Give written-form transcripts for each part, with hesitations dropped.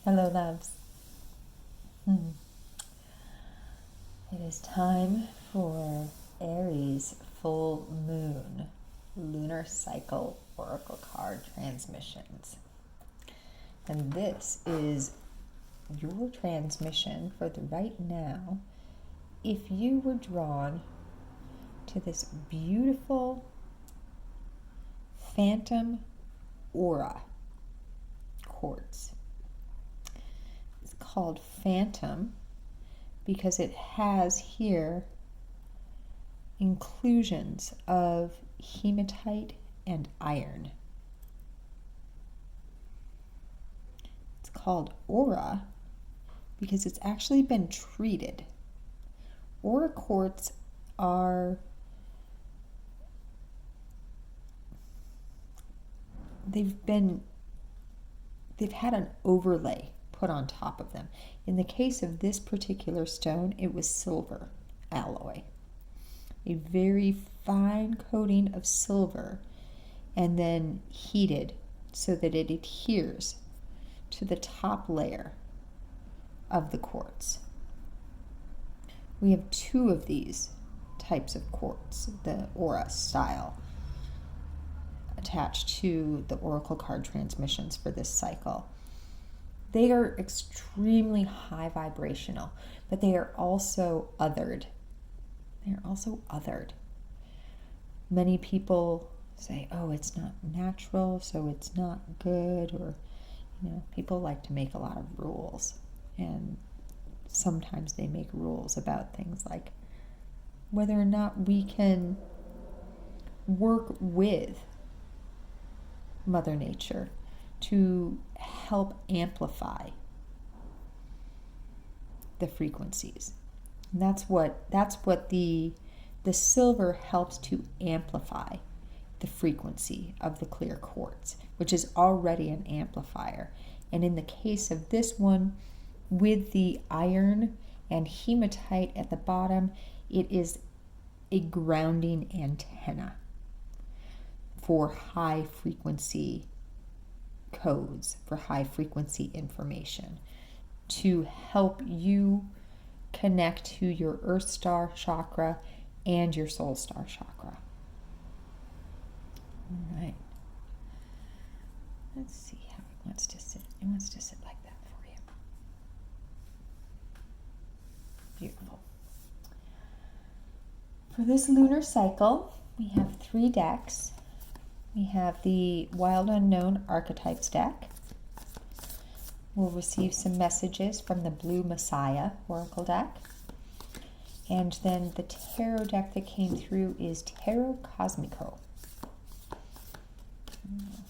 Hello, loves. It is time for Aries full moon lunar cycle oracle card transmissions. And this is your transmission for the right now if you were drawn to this beautiful Phantom Aura Quartz. It's called Phantom because it has here inclusions of hematite and iron. It's called Aura because it's actually been treated. Aura quartz are they've had an overlay put on top of them. In the case of this particular stone, it was silver alloy. A very fine coating of silver and then heated so that it adheres to the top layer of the quartz. We have two of these types of quartz, the Aura style, attached to the oracle card transmissions for this cycle. They are extremely high vibrational, but they are also othered. They're also othered. Many people say, oh, it's not natural, so it's not good, or, people like to make a lot of rules. And sometimes they make rules about things like whether or not we can work with Mother Nature to help amplify the frequencies. And that's what the silver helps to amplify the frequency of the clear quartz, which is already an amplifier. And in the case of this one, with the iron and hematite at the bottom, it is a grounding antenna for high frequency codes, for high frequency information, to help you connect to your Earth Star chakra and your Soul Star chakra. All right. Let's see how it wants to sit. It wants to sit like that for you. Beautiful. For this lunar cycle, we have 3 decks. We have the Wild Unknown Archetypes deck. We'll receive some messages from the Blue Messiah Oracle deck. And then the tarot deck that came through is Tarot Cosmico.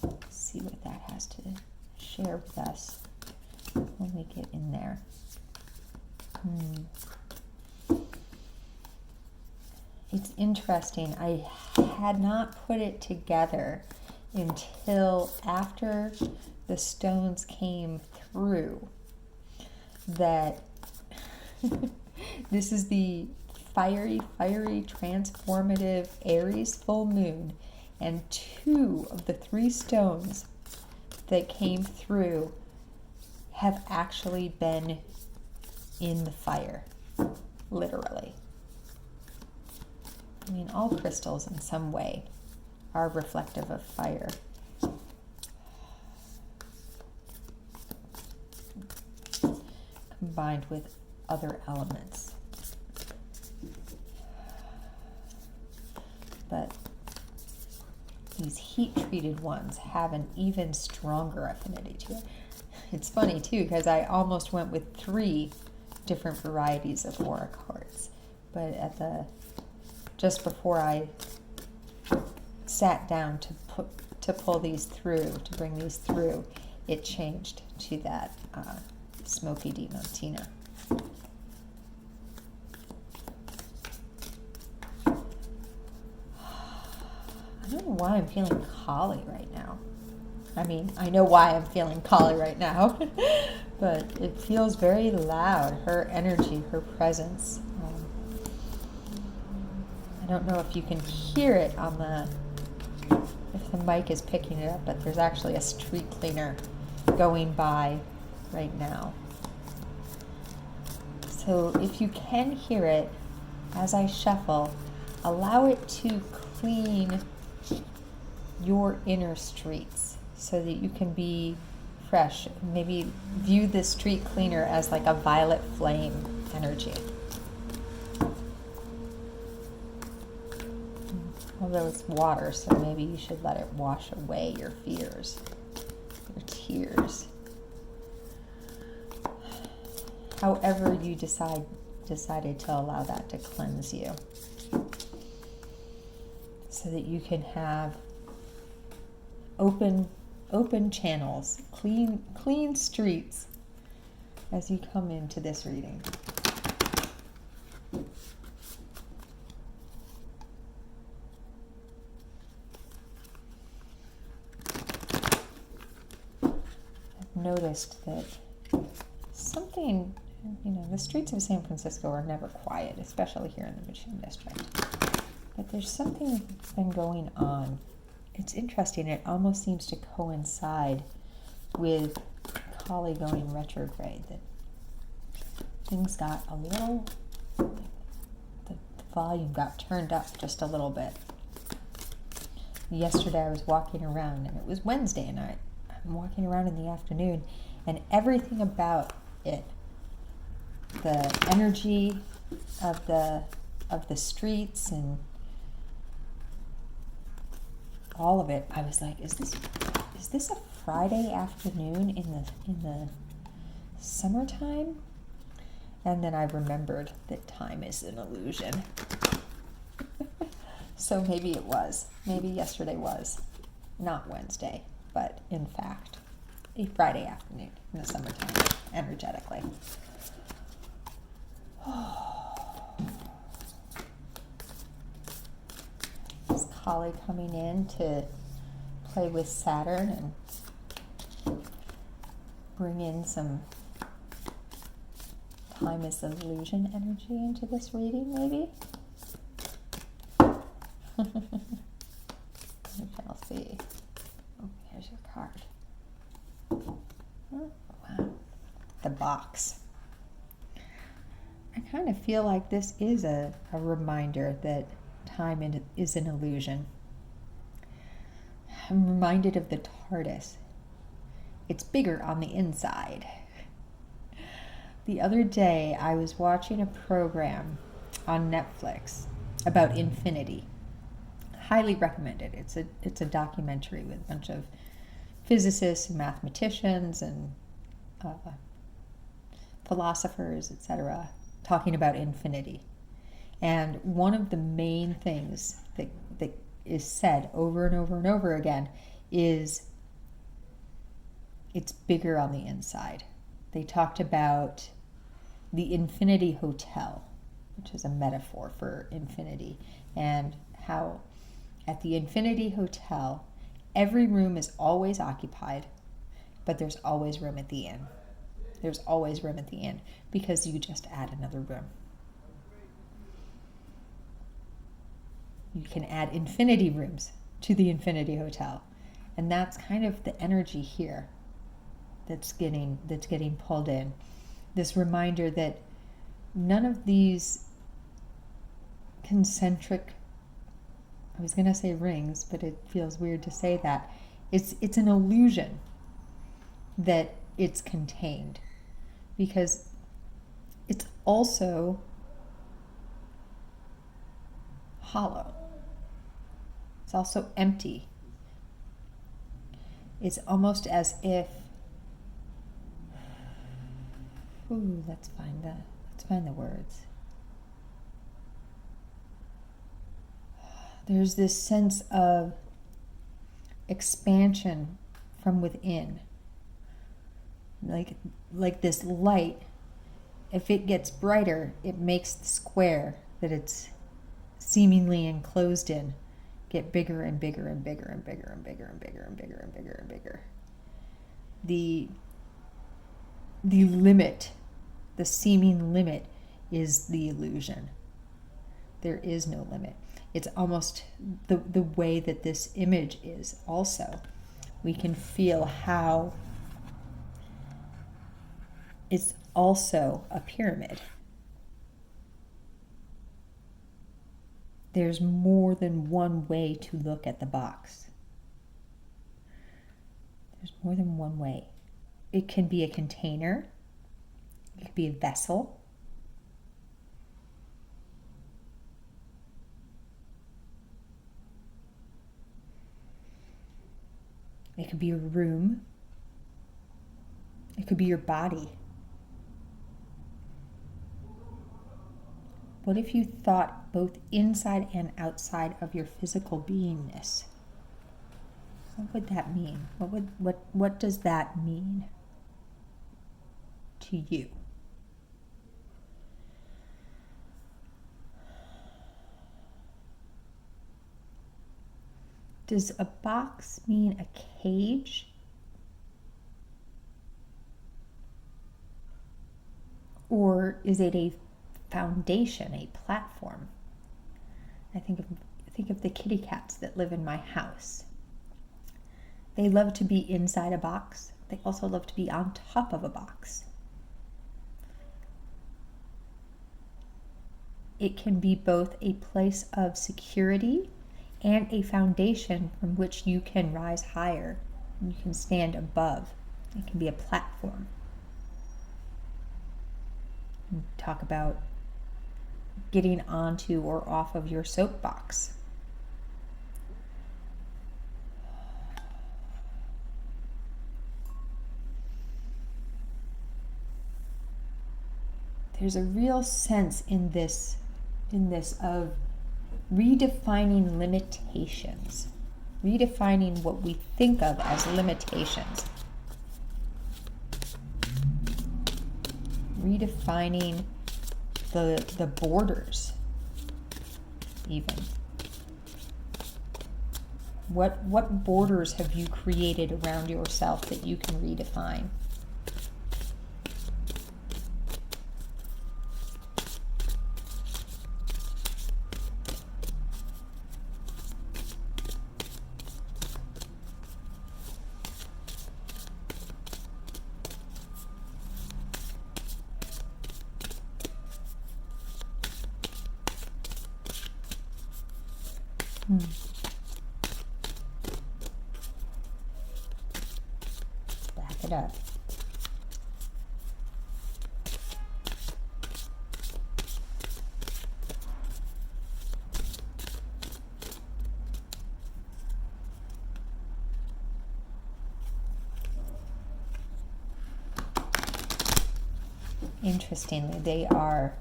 Let's see what that has to share with us when we get in there. It's interesting. I had not put it together until after the stones came through that this is the fiery, transformative Aries full moon, and 2 of the 3 stones that came through have actually been in the fire, literally. I mean, all crystals in some way are reflective of fire. Combined with other elements. But these heat-treated ones have an even stronger affinity to it. It's funny, too, because I almost went with 3 different varieties of Aura quartz. But just before I sat down to pull these through, to bring these through, it changed to that Smoky Diamantina. I don't know why I'm feeling Kali right now. I mean, I know why I'm feeling Kali right now, but it feels very loud, her energy, her presence. I don't know if you can hear it on if the mic is picking it up, but there's actually a street cleaner going by right now. So if you can hear it, as I shuffle, allow it to clean your inner streets so that you can be fresh. Maybe view the street cleaner as like a violet flame energy. Although it's water, so maybe you should let it wash away your fears, your tears. However you decided to allow that to cleanse you, so that you can have open channels, clean streets as you come into this reading. I've noticed that something, the streets of San Francisco are never quiet, especially here in the Mission District. But there's something that's been going on. It's interesting. It almost seems to coincide with Kali going retrograde, that things got a little, the volume got turned up just a little bit. Yesterday I was walking around, and it was Wednesday night. I'm walking around in the afternoon, and everything about it, the energy of the streets and all of it, I was like, is this a Friday afternoon in the summertime? And then I remembered that time is an illusion. So maybe it was. Maybe yesterday was not Wednesday, but in fact a Friday afternoon in the summertime, energetically. Is Kali coming in to play with Saturn and bring in some time is an illusion energy into this reading, maybe? We shall see. Oh, here's your card. Oh, wow. The box. I kind of feel like this is a reminder that time is an illusion. I'm reminded of the TARDIS. It's bigger on the inside. The other day, I was watching a program on Netflix about infinity. Highly recommended. It's a documentary with a bunch of physicists and mathematicians and philosophers, etc., talking about infinity. And one of the main things that is said over and over and over again is it's bigger on the inside. They talked about the Infinity Hotel, which is a metaphor for infinity, and how at the Infinity Hotel, every room is always occupied, but there's always room at the inn. There's always room at the inn because you just add another room. You can add infinity rooms to the Infinity Hotel. And that's kind of the energy here that's getting pulled in. This reminder that none of these concentric, I was going to say rings, but it feels weird to say that. It's an illusion that it's contained, because it's also hollow. It's also empty. It's almost as if, let's find the words. There's this sense of expansion from within. Like this light, if it gets brighter, it makes the square that it's seemingly enclosed in get bigger and bigger and bigger and bigger and bigger and bigger and bigger and bigger and bigger. The limit, the seeming limit, is the illusion. There is no limit. It's almost the way that this image is also. We can feel how it's also a pyramid. There's more than one way to look at the box. There's more than one way. It can be a container. It could be a vessel. It could be a room. It could be your body. What if you thought both inside and outside of your physical beingness? What would that mean? What does that mean to you? Does a box mean a cage? Or is it a foundation, a platform? I think of the kitty cats that live in my house. They love to be inside a box. They also love to be on top of a box. It can be both a place of security and a foundation from which you can rise higher. You can stand above. It can be a platform. And talk about getting onto or off of your soapbox. There's a real sense in this of redefining limitations, redefining what we think of as limitations, redefining the borders even. What borders have you created around yourself that you can redefine? Back it up. Interestingly, they are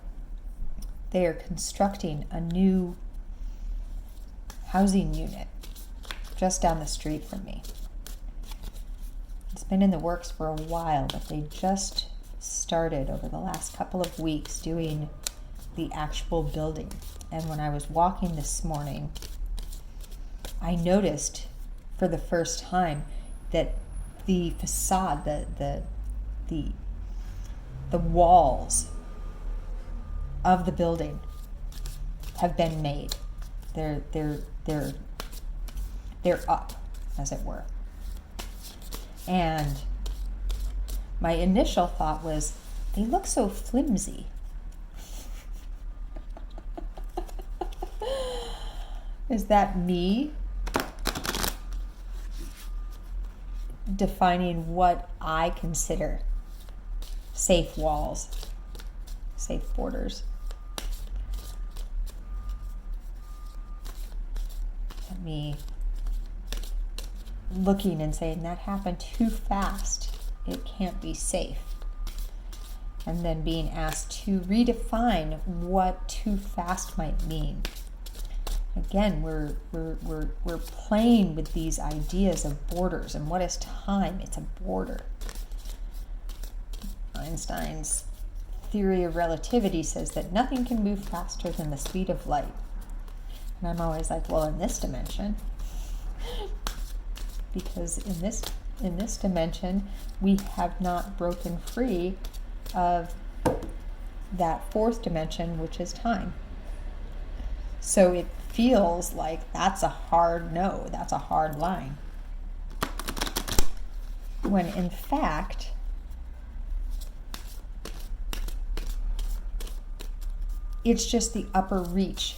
constructing a new housing unit just down the street from me. It's been in the works for a while, but they just started over the last couple of weeks doing the actual building. And when I was walking this morning, I noticed for the first time that the facade, the walls of the building have been made. They're up, as it were. And my initial thought was, they look so flimsy. Is that me defining what I consider safe walls, safe borders? Me looking and saying that happened too fast, it can't be safe, and then being asked to redefine what too fast might mean. Again, we're playing with these ideas of borders, and what is time? It's a border. Einstein's theory of relativity says that nothing can move faster than the speed of light. And I'm always like, well, in this dimension, because in this dimension, we have not broken free of that fourth dimension, which is time. So it feels like that's a hard no, that's a hard line. When in fact, It's just the upper reach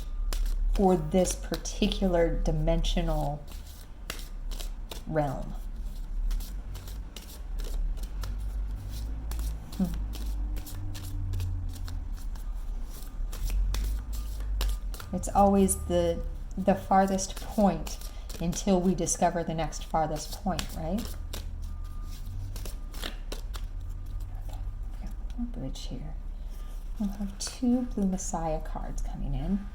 for this particular dimensional realm. It's always the farthest point until we discover the next farthest point, right? Bridge here. We'll have 2 Blue Messiah cards coming in.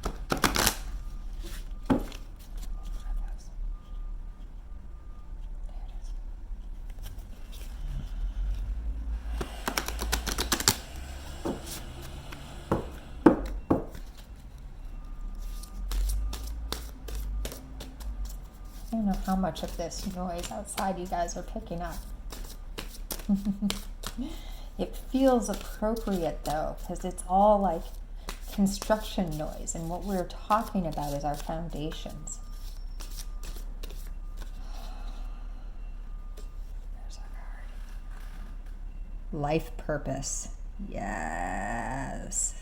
I don't know how much of this noise outside you guys are picking up. It feels appropriate though, because it's all like construction noise, and what we're talking about is our foundations. There's our card. Life purpose. Yes.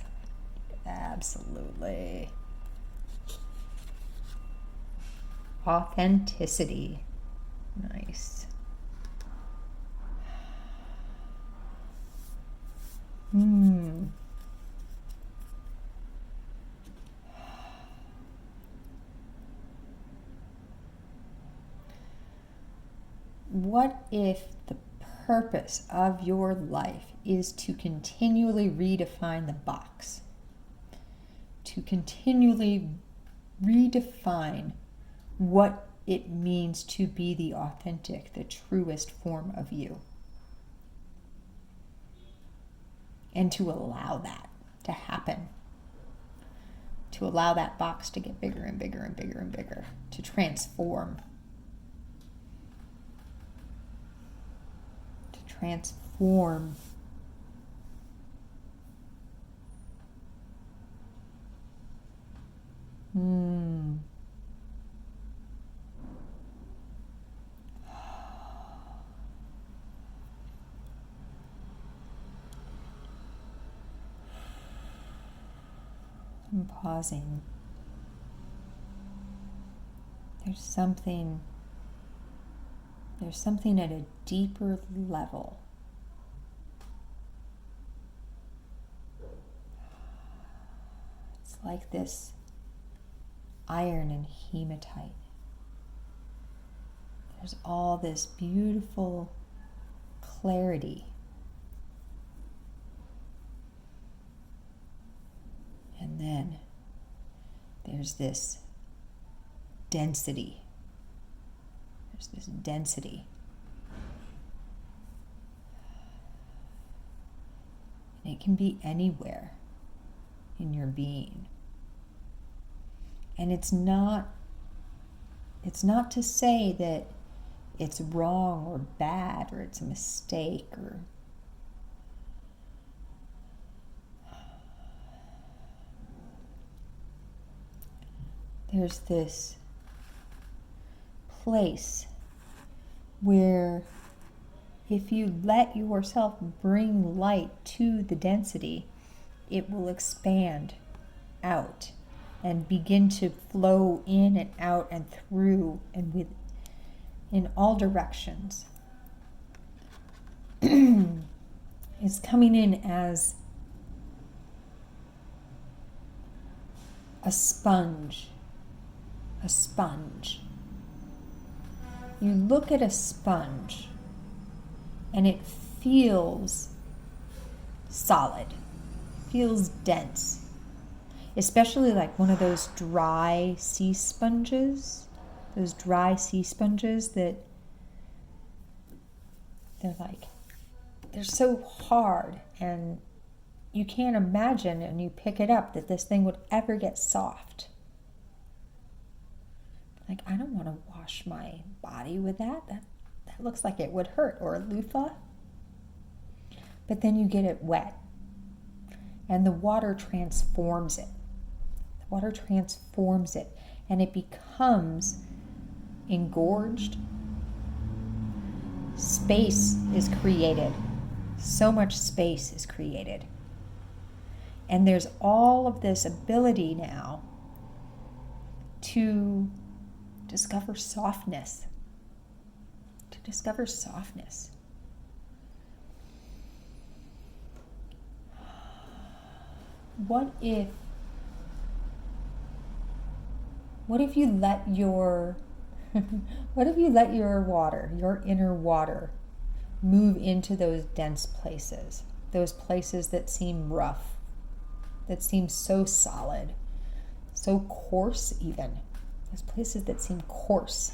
Absolutely. Authenticity. Nice. What if the purpose of your life is to continually redefine the box? To continually redefine what it means to be the authentic, the truest form of you. And to allow that to happen. To allow that box to get bigger and bigger and bigger and bigger. To transform. To transform. I'm pausing. There's something at a deeper level. It's like this iron and hematite. There's all this beautiful clarity. And then there's this density. There's this density. And it can be anywhere in your being. And it's not to say that it's wrong or bad or it's a mistake or there's this place where if you let yourself bring light to the density, it will expand out and begin to flow in and out and through and in all directions. It's coming in as a sponge. A sponge. You look at a sponge and it feels solid, feels dense, especially like one of those dry sea sponges, that they're so hard and you can't imagine, and you pick it up, that this thing would ever get soft. Like, I don't want to wash my body with that. That looks like it would hurt. Or a loofah. But then you get it wet. And the water transforms it. And it becomes engorged. Space is created. So much space is created. And there's all of this ability now to discover softness. To discover softness. What if you let your what if you let your water, your inner water, move into those dense places, those places that seem rough, that seem so solid, so coarse even, those places that seem coarse.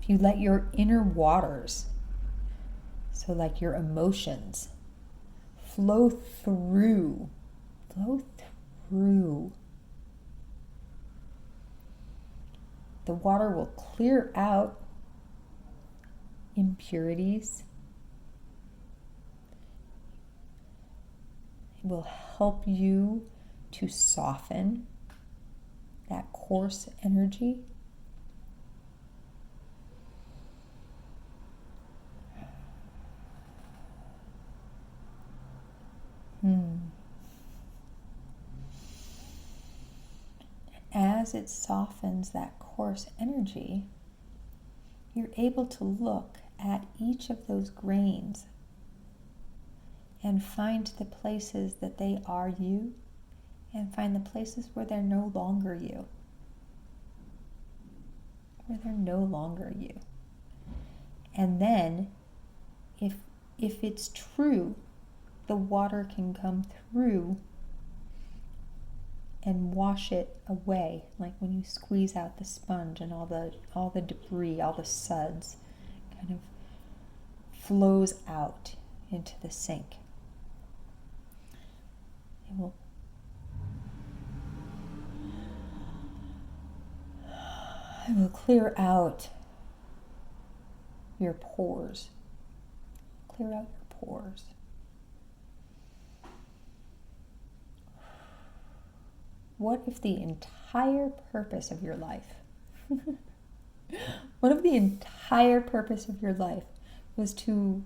If you let your inner waters, so like your emotions, flow through, the water will clear out impurities. It will help you to soften that coarse energy. As it softens that coarse energy, you're able to look at each of those grains and find the places that they are you, and find the places where they're no longer you. Where they're no longer you. And then, if it's true, the water can come through and wash it away, like when you squeeze out the sponge and all the debris, all the suds kind of flows out into the sink. It will clear out your pores. Clear out your pores. What if the entire purpose of your life, what if the entire purpose of your life was to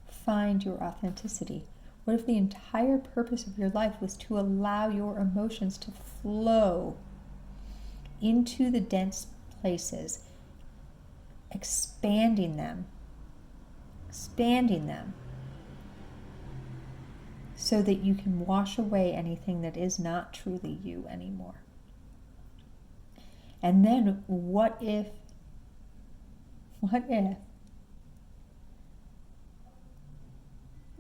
find your authenticity? What if the entire purpose of your life was to allow your emotions to flow into the dense places, expanding them, so that you can wash away anything that is not truly you anymore? And then what if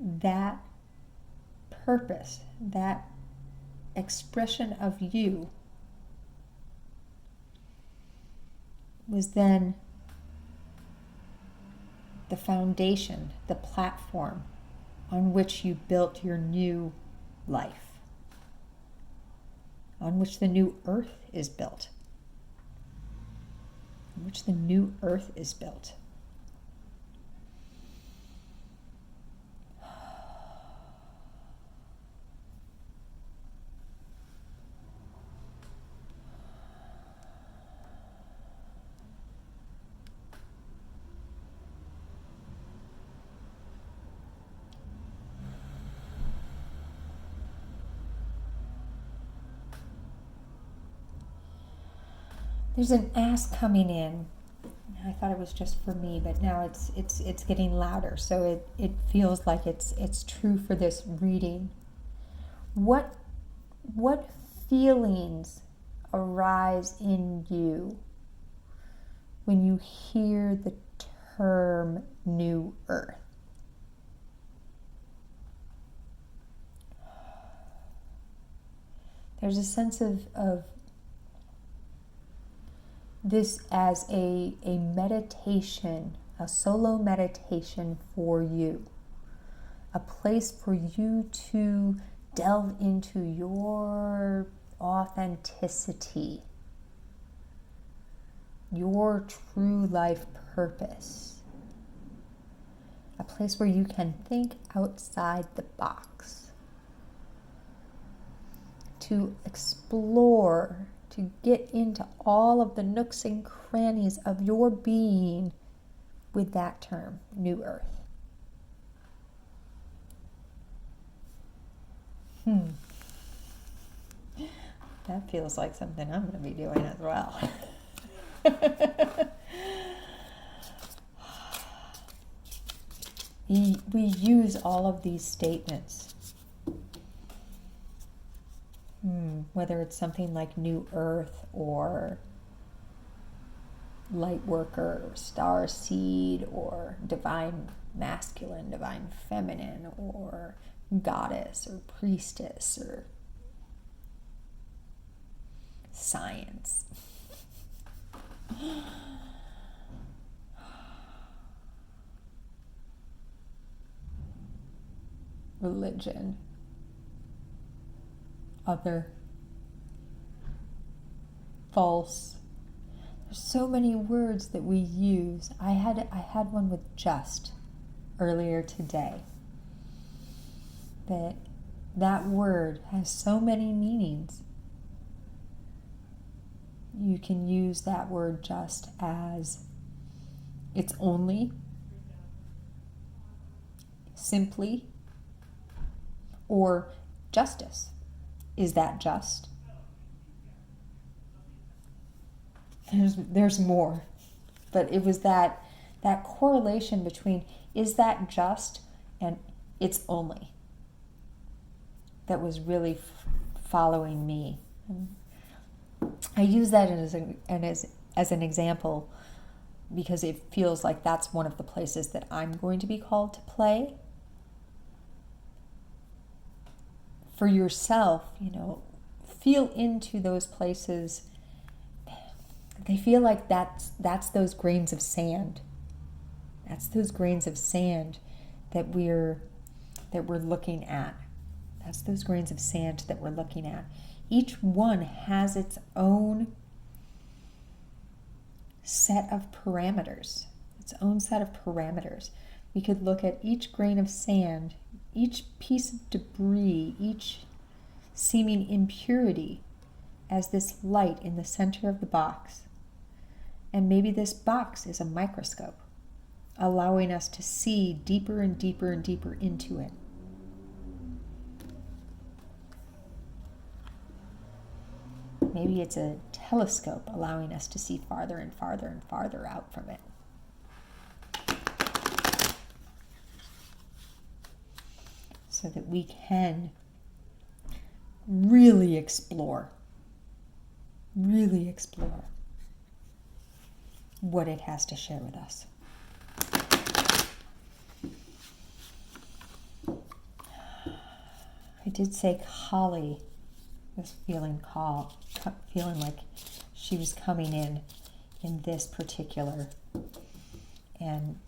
that purpose, that expression of you, was then the foundation, the platform on which you built your new life, on which the new earth is built, on which the new earth is built. There's an ask coming in. I thought it was just for me, but now it's getting louder, so it feels like it's true for this reading. What feelings arise in you when you hear the term New Earth? There's a sense of this as a meditation, a solo meditation for you, a place for you to delve into your authenticity, your true life purpose, a place where you can think outside the box, to explore, to get into all of the nooks and crannies of your being with that term, New Earth. That feels like something I'm going to be doing as well. We use all of these statements. Whether it's something like New Earth or Light Worker or Star Seed or Divine Masculine, Divine Feminine, or Goddess or Priestess or Science. Religion. Other. False. There's so many words that we use. I had one with just earlier today. That word has so many meanings. You can use that word just as it's only, simply, or justice. Is that just? There's more. But it was that correlation between is that just and it's only that was really following me. I use that as an example because it feels like that's one of the places that I'm going to be called to play. For yourself, feel into those places. They feel like that's those grains of sand. That's those grains of sand that we're looking at. That's those grains of sand that we're looking at. Each one has its own set of parameters. We could look at each grain of sand, each piece of debris, each seeming impurity as this light in the center of the box. And maybe this box is a microscope, allowing us to see deeper and deeper and deeper into it. Maybe it's a telescope allowing us to see farther and farther and farther out from it. So that we can really explore what it has to share with us. I did say Holly was feeling like she was coming in this particular, and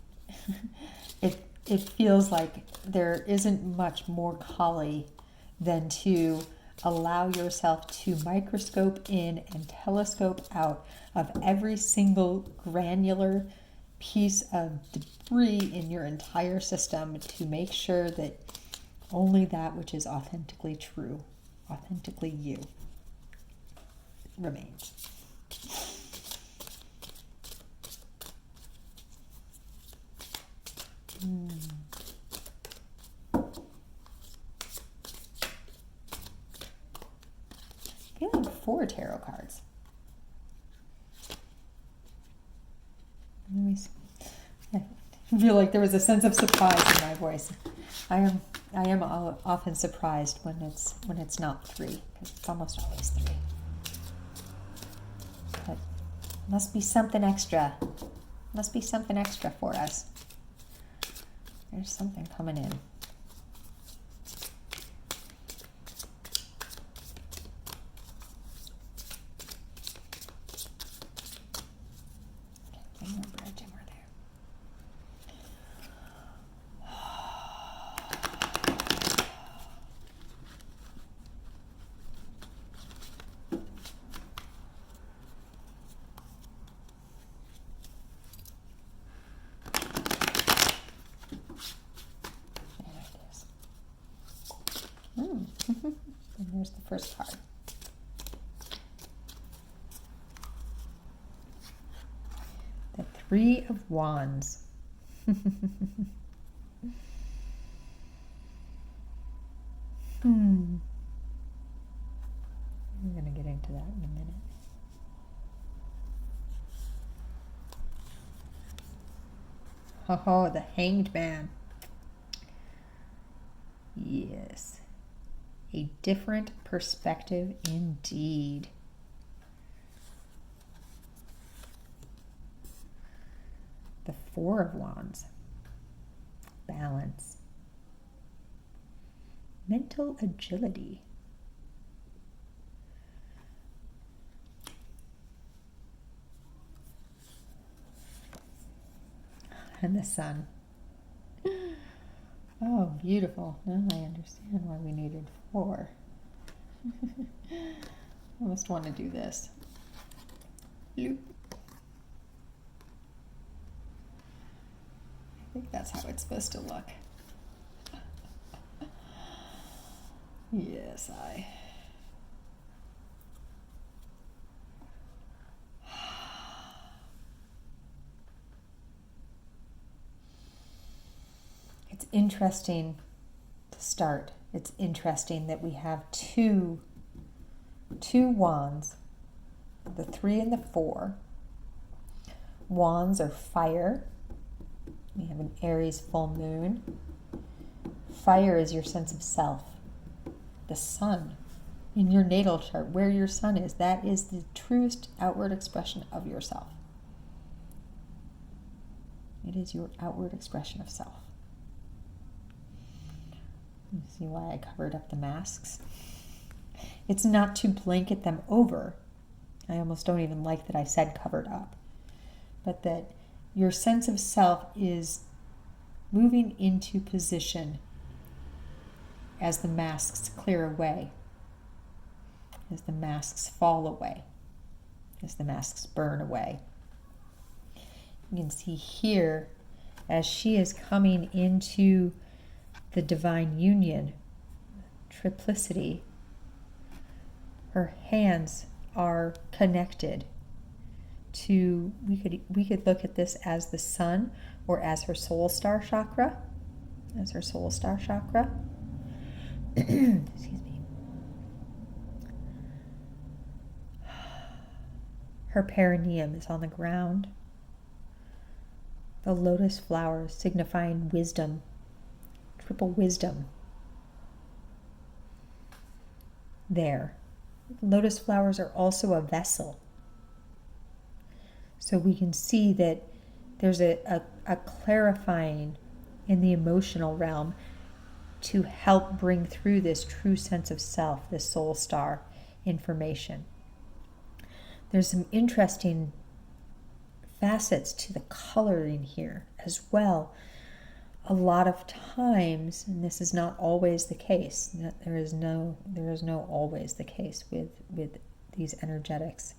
it feels like there isn't much more Kali than to allow yourself to microscope in and telescope out of every single granular piece of debris in your entire system to make sure that only that which is authentically true, authentically you, remains. Feeling 4 tarot cards. Let me see. I feel like there was a sense of surprise in my voice. I am often surprised when it's not 3, because it's almost always 3. But must be something extra. Must be something extra for us. There's something coming in. And there's the first card. The 3 of Wands. Oh, the Hanged Man. Yes. A different perspective indeed. The Four of Wands. Balance. Mental agility. And the Sun. Oh, beautiful. Now I understand why we needed 4. I almost want to do this. Loop. I think that's how it's supposed to look. Yes, It's interesting to start. It's interesting that we have two wands, the 3 and the 4. Wands are fire. We have an Aries full moon. Fire is your sense of self. The Sun in your natal chart, where your Sun is, that is the truest outward expression of yourself. It is your outward expression of self. You see why I covered up the masks? It's not to blanket them over. I almost don't even like that I said covered up. But that your sense of self is moving into position as the masks clear away, as the masks fall away, as the masks burn away. You can see here, as she is coming into the divine union, triplicity, her hands are connected to, we could look at this as the Sun or as her soul star chakra, Excuse me. Her perineum is on the ground. The lotus flowers signifying wisdom, triple wisdom. There. Lotus flowers are also a vessel. So we can see that there's a clarifying in the emotional realm to help bring through this true sense of self, this soul star information. There's some interesting facets to the coloring here as well. A lot of times, and this is not always the case, there is no always the case with these energetics.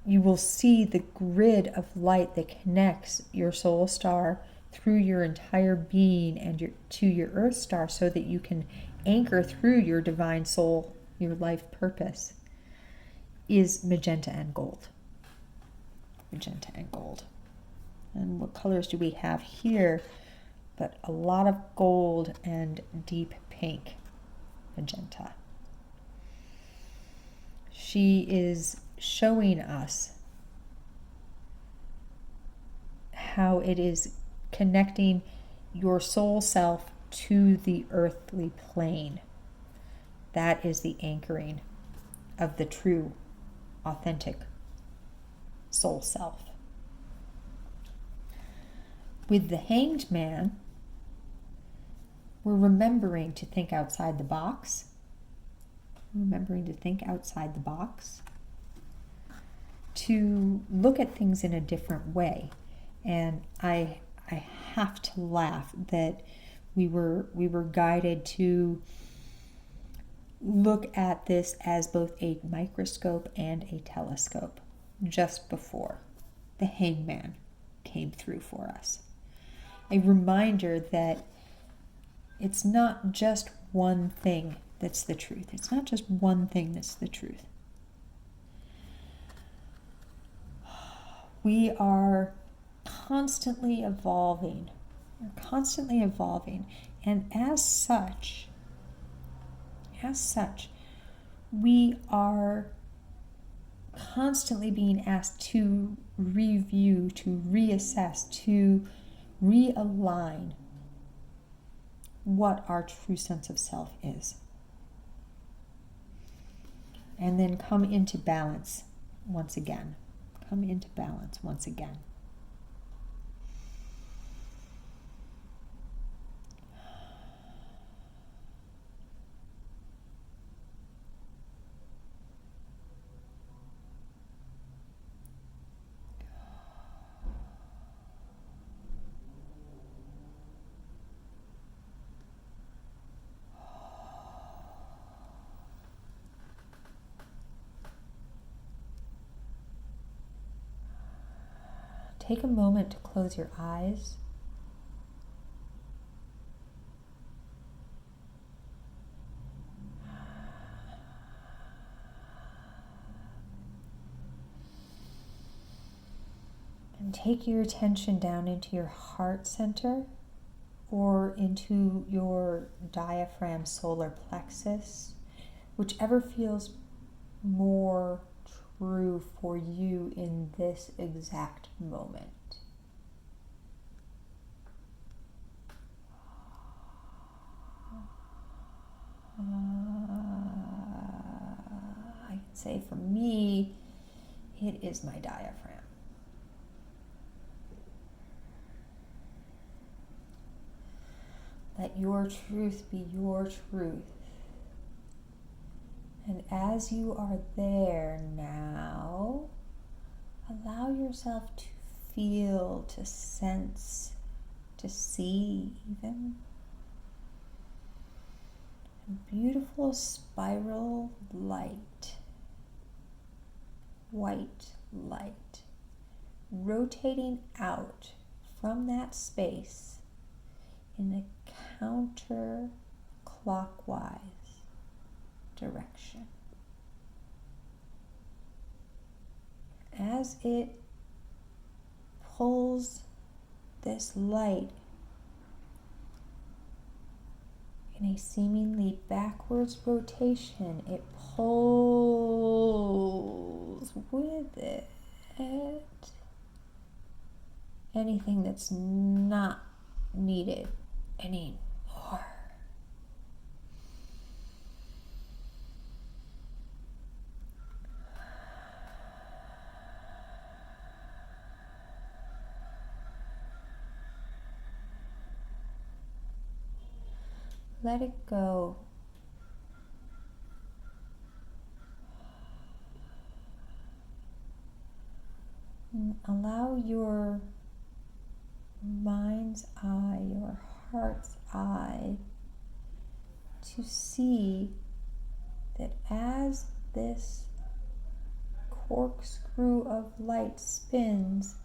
You will see the grid of light that connects your soul star through your entire being and to your earth star, so that you can anchor through your divine soul, your life purpose, is magenta and gold. Magenta and gold. And what colors do we have here? But a lot of gold and deep pink, magenta. She is showing us how it is connecting your soul self to the earthly plane. That is the anchoring of the true, authentic soul self. With the Hanged Man, we're remembering to think outside the box. To look at things in a different way. And I have to laugh that we were guided to look at this as both a microscope and a telescope just before the Hangman came through for us. A reminder that it's not just one thing that's the truth. It's not just one thing that's the truth. We are constantly evolving. And as such, we are constantly being asked to review, to reassess, to realign what our true sense of self is. And then come into balance once again. Come into balance once again. Take a moment to close your eyes. And take your attention down into your heart center or into your diaphragm solar plexus, whichever feels more true for you in this exact moment. I can say for me, it is my diaphragm. Let your truth be your truth. And as you are there now, allow yourself to feel, to sense, to see even a beautiful spiral light, white light, rotating out from that space in a counterclockwise direction. As it pulls this light in a seemingly backwards rotation, it pulls with it anything that's not needed anymore. Let it go. And allow your mind's eye, your heart's eye, to see that as this corkscrew of light spins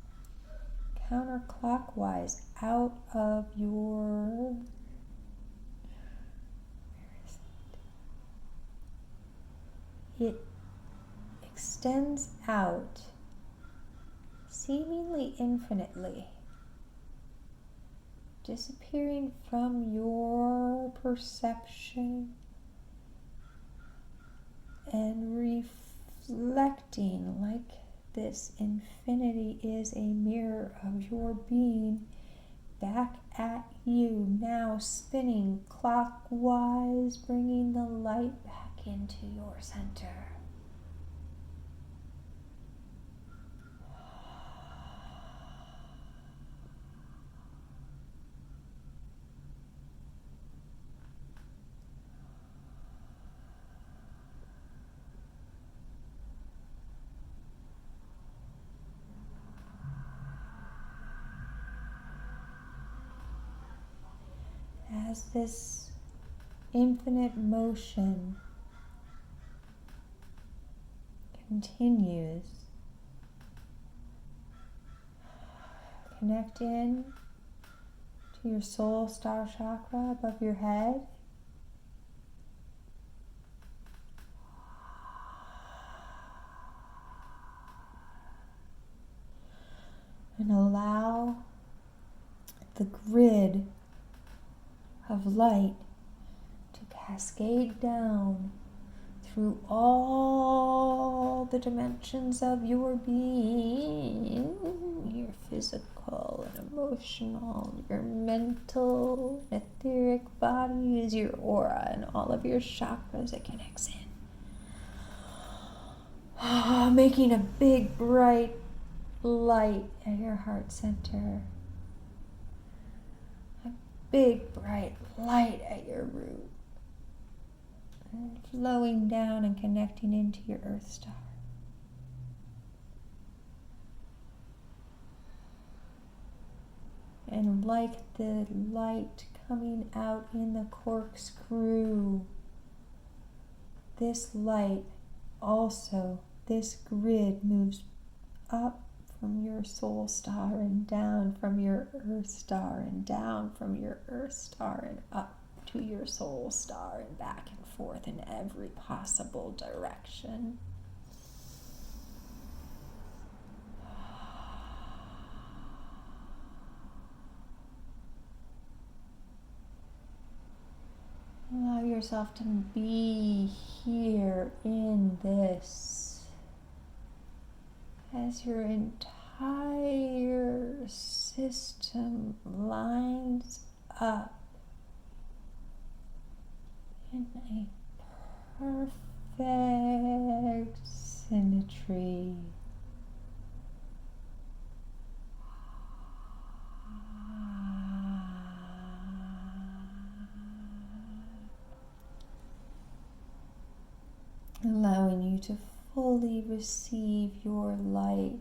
counterclockwise out of your it extends out seemingly infinitely, disappearing from your perception and reflecting like this infinity is a mirror of your being back at you, now spinning clockwise, bringing the light back into your center. As this infinite motion continues, connect in to your soul star chakra above your head. And allow the grid of light to cascade down through all the dimensions of your being, your physical and emotional, your mental, etheric bodies, your aura, and all of your chakras. It connects in. Making a big, bright light at your heart center. A big, bright light at your root. And flowing down and connecting into your Earth Star. And like the light coming out in the corkscrew, this light also, this grid moves up from your soul star and down from your Earth Star and down from your Earth Star and up to your soul star and back and forth in every possible direction. Allow yourself to be here in this as your entire system lines up in a perfect symmetry. Allowing you to fully receive your light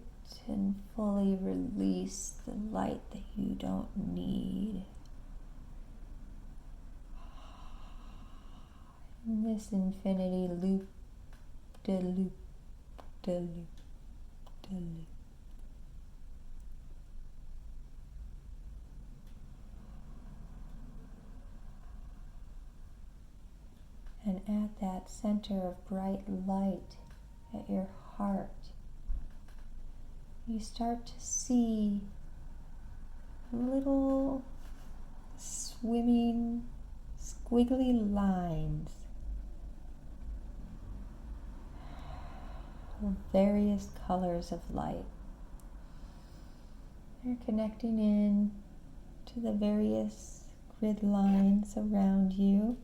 and fully release the light that you don't need. In this infinity loop, de loop, de loop, de loop. And at that center of bright light at your heart, you start to see little swimming, squiggly lines of various colors of light. You're connecting in to the various grid lines around you.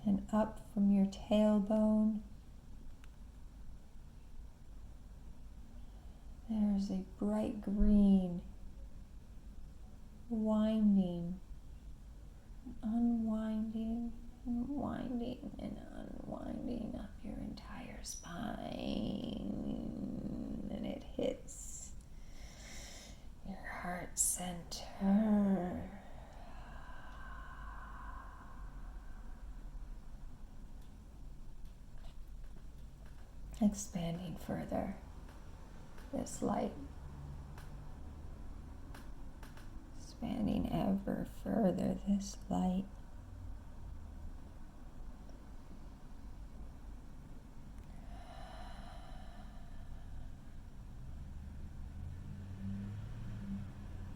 And up from your tailbone, there's a bright green winding, unwinding, and winding and unwinding up your entire spine, and it hits your heart center. Expanding further, this light, expanding ever further, this light.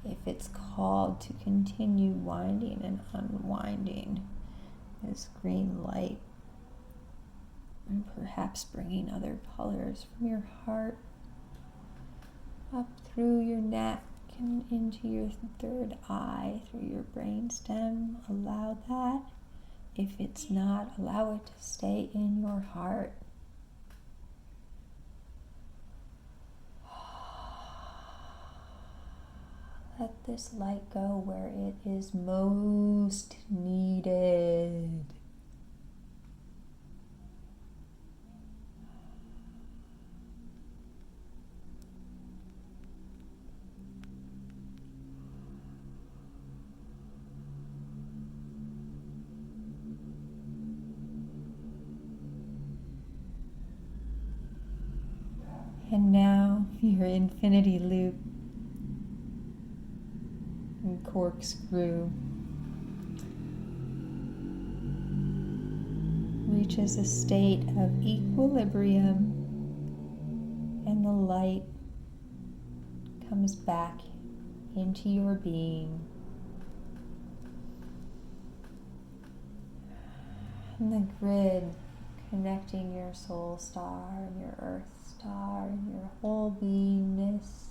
If it's called to continue winding and unwinding this green light, and perhaps bringing other colors from your heart up through your neck and into your third eye, through your brainstem. Allow that. If it's not, allow it to stay in your heart. Let this light go where it is most needed. And now your infinity loop and corkscrew reaches a state of equilibrium the light comes back into your being. And the grid connecting your soul star and your earth star and your whole beingness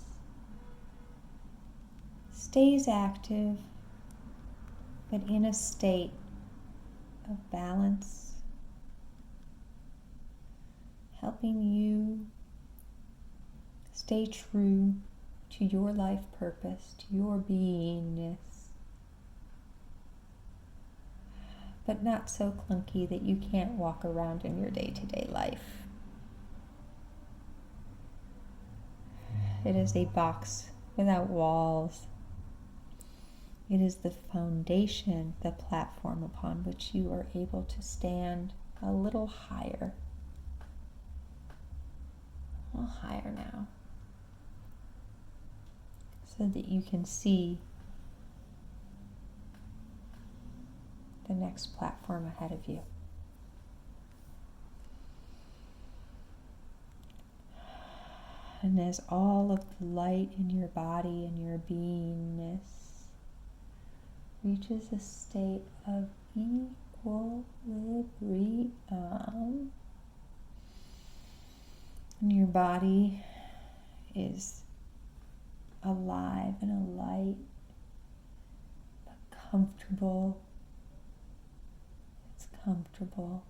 stays active, but in a state of balance, helping you stay true to your life purpose, to your beingness, but not so clunky that you can't walk around in your day-to-day life. It is a box without walls. It is the foundation, the platform upon which you are able to stand a little higher now, so that you can see the next platform ahead of you. And as all of the light in your body and your beingness reaches a state of equilibrium, and your body is alive and alight, but comfortable. It's comfortable.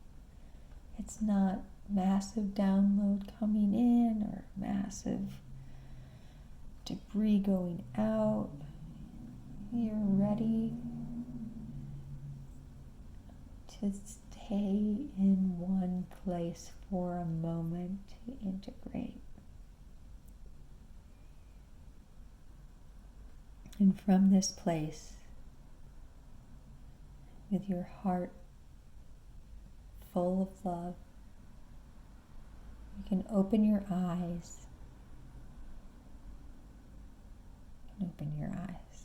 It's not massive download coming in or massive debris going out. You're ready to stay in one place for a moment to integrate. And from this place, with your heart full of love, you can open your eyes. You can open your eyes.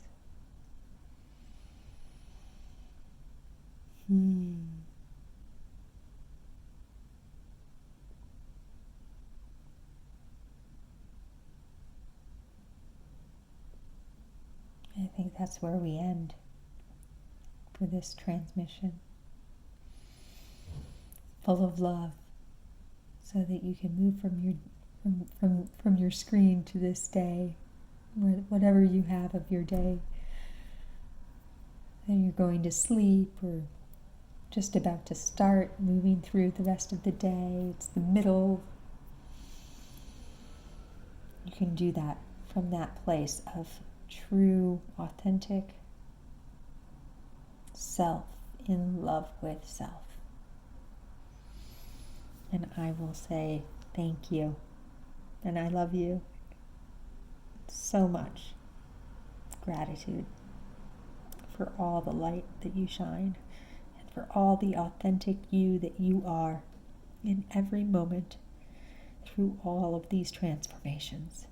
I think that's where we end for this transmission. Full of love, so that you can move from your screen to this day, whatever you have of your day. And you're going to sleep or just about to start moving through the rest of the day. It's the middle. You can do that from that place of true, authentic self, in love with self. And I will say thank you. And I love you so much. Gratitude for all the light that you shine, and for all the authentic you that you are in every moment through all of these transformations.